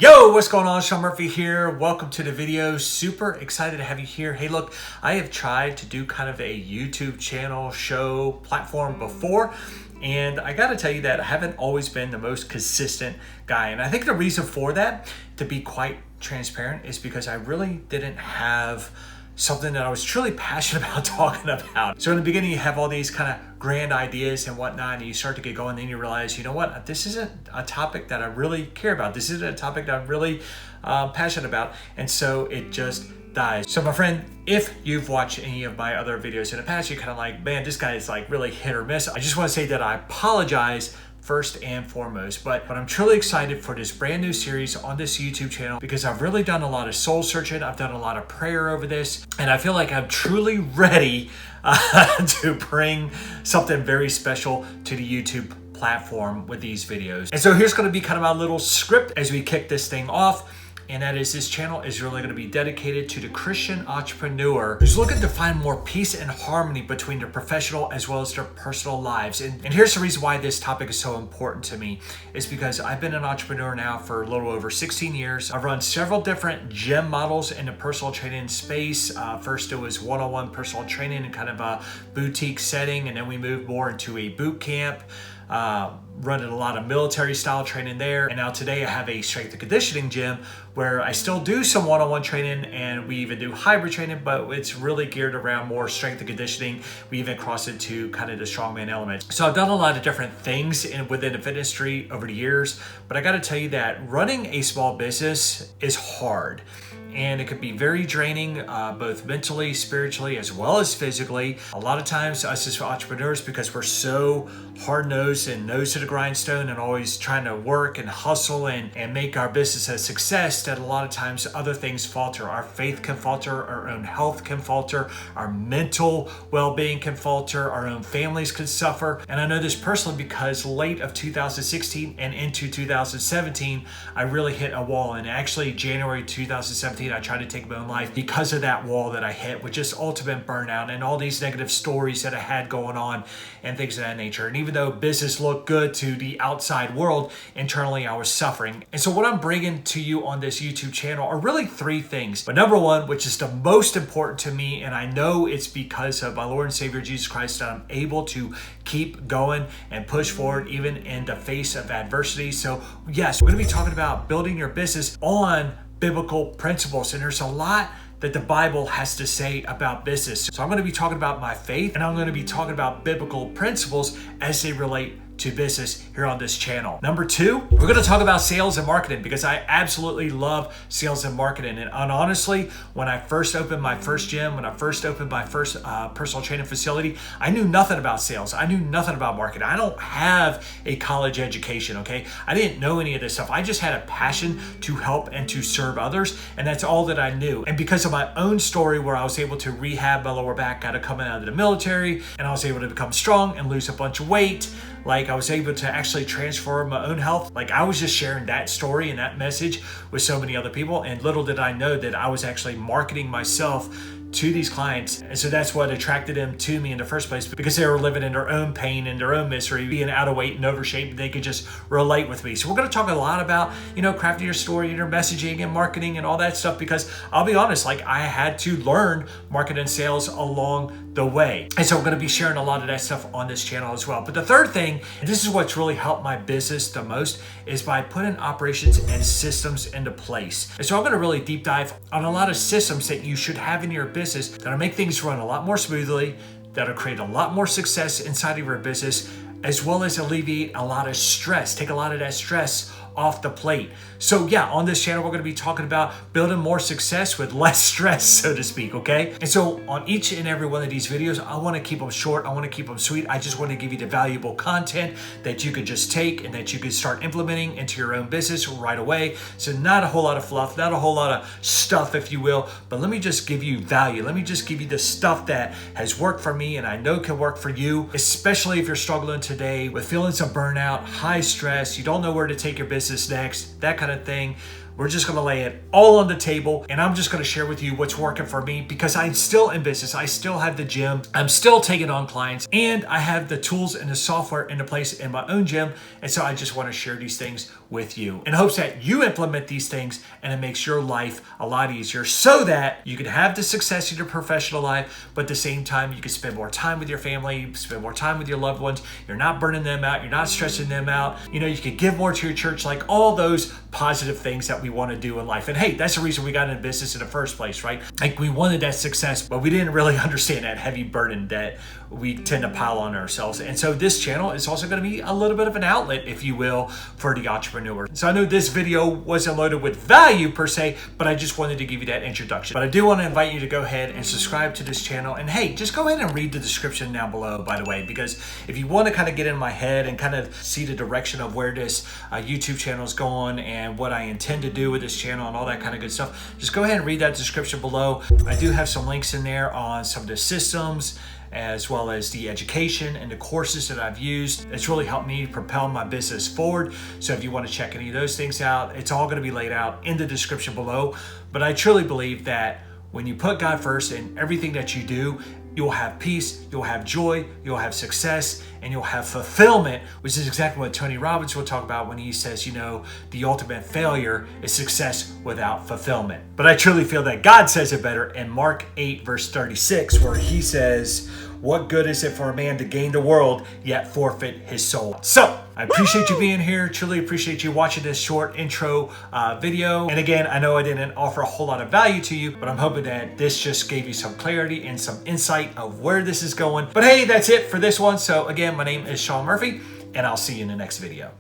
Yo, what's going on? Sean Murphy here. Welcome to the video. Super excited to have you here. Hey, look, I have tried to do kind of a YouTube channel, show, platform before, and I gotta tell you that I haven't always been the most consistent guy. And I think the reason for that, to be quite transparent, is because I really didn't have something that I was truly passionate about talking about. So in the beginning, you have all these kind of grand ideas and whatnot, and you start to get going, then you realize, you know what, this isn't a topic that I really care about. This isn't a topic that I'm really passionate about. And so it just dies. So my friend, if you've watched any of my other videos in the past, you're kind of like, man, this guy is like really hit or miss. I just want to say that I apologize first and foremost, but I'm truly excited for this brand new series on this YouTube channel because I've really done a lot of soul searching. I've done a lot of prayer over this, and I feel like I'm truly ready to bring something very special to the YouTube platform with these videos. And so here's going to be kind of my little script as we kick this thing off. And that is, this channel is really going to be dedicated to the Christian entrepreneur who's looking to find more peace and harmony between their professional as well as their personal lives. And here's the reason why this topic is so important to me, is because I've been an entrepreneur now for a little over 16 years. I've run several different gym models in the personal training space. First, it was one-on-one personal training in kind of a boutique setting, and then we moved more into a boot camp. Running a lot of military style training there. And now today I have a strength and conditioning gym where I still do some one-on-one training, and we even do hybrid training, but it's really geared around more strength and conditioning. We even cross into kind of the strongman element. So I've done a lot of different things within the fitness industry over the years, but I got to tell you that running a small business is hard. And it can be very draining, both mentally, spiritually, as well as physically. A lot of times us as entrepreneurs, because we're so hard-nosed and nose to the grindstone and always trying to work and hustle and make our business a success, that a lot of times other things falter. Our faith can falter, our own health can falter, our mental well-being can falter, our own families can suffer. And I know this personally because late of 2016 and into 2017, I really hit a wall. And actually January 2017, I tried to take my own life because of that wall that I hit with just ultimate burnout and all these negative stories that I had going on and things of that nature. And even though business looked good to the outside world, internally I was suffering. And so what I'm bringing to you on this YouTube channel are really three things. But number one, which is the most important to me, and I know it's because of my Lord and Savior Jesus Christ that I'm able to keep going and push forward even in the face of adversity. So yes, we're going to be talking about building your business on biblical principles, and there's a lot that the Bible has to say about business. So I'm going to be talking about my faith, and I'm going to be talking about biblical principles as they relate to business here on this channel. Number two, we're going to talk about sales and marketing because I absolutely love sales and marketing. And honestly, when I first opened my first gym, when I first opened my first personal training facility, I knew nothing about sales. I knew nothing about marketing. I don't have a college education, okay? I didn't know any of this stuff. I just had a passion to help and to serve others, and that's all that I knew. And because of my own story where I was able to rehab my lower back out of coming out of the military, and I was able to become strong and lose a bunch of weight, like I was able to actually transform my own health. Like I was just sharing that story and that message with so many other people. And little did I know that I was actually marketing myself to these clients. And so that's what attracted them to me in the first place, because they were living in their own pain and their own misery, being out of weight and over shape. They could just relate with me. So we're going to talk a lot about, crafting your story and your messaging and marketing and all that stuff, because I'll be honest, like I had to learn marketing and sales along the way. And so we're going to be sharing a lot of that stuff on this channel as well. But the third thing, and this is what's really helped my business the most, is by putting operations and systems into place. And so I'm going to really deep dive on a lot of systems that you should have in your business that'll make things run a lot more smoothly, that'll create a lot more success inside of your business, as well as alleviate a lot of stress, take a lot of that stress off the plate. So yeah, on this channel, we're going to be talking about building more success with less stress, so to speak, okay? And so on each and every one of these videos, I want to keep them short. I want to keep them sweet. I just want to give you the valuable content that you could just take and that you could start implementing into your own business right away. So not a whole lot of fluff, not a whole lot of stuff, if you will, but let me just give you value. Let me just give you the stuff that has worked for me and I know can work for you, especially if you're struggling today with feelings of burnout, high stress, you don't know where to take your business next. that kind of thing. We're just going to lay it all on the table, and I'm just going to share with you what's working for me, because I'm still in business. I still have the gym. I'm still taking on clients, and I have the tools and the software into place in my own gym. And so I just want to share these things with you in hopes that you implement these things and it makes your life a lot easier, so that you can have the success in your professional life, but at the same time, you can spend more time with your family, spend more time with your loved ones. You're not burning them out. You're not stressing them out. You know, you can give more to your church, like all those positive things that we want to do in life. And hey, that's the reason we got into business in the first place, right? Like, we wanted that success, but we didn't really understand that heavy burden that we tend to pile on ourselves. And so this channel is also going to be a little bit of an outlet, if you will, for the entrepreneur. So I know this video wasn't loaded with value per se, but I just wanted to give you that introduction. But I do want to invite you to go ahead and subscribe to this channel. And hey, just go ahead and read the description down below, by the way, because if you want to kind of get in my head and kind of see the direction of where this YouTube channel is going and what I intend to do with this channel and all that kind of good stuff, just go ahead and read that description below. I do have some links in there on some of the systems, as well as the education and the courses that I've used. It's really helped me propel my business forward. So if you want to check any of those things out, it's all going to be laid out in the description below. But I truly believe that when you put God first in everything that you do, you'll have peace, you'll have joy, you'll have success, and you'll have fulfillment, which is exactly what Tony Robbins will talk about when he says, you know, the ultimate failure is success without fulfillment. But I truly feel that God says it better in Mark 8, verse 36, where he says, "What good is it for a man to gain the world, yet forfeit his soul?" So I appreciate you being here. Truly appreciate you watching this short intro video. And again, I know I didn't offer a whole lot of value to you, but I'm hoping that this just gave you some clarity and some insight of where this is going. But hey, that's it for this one. So again, my name is Sean Murphy, and I'll see you in the next video.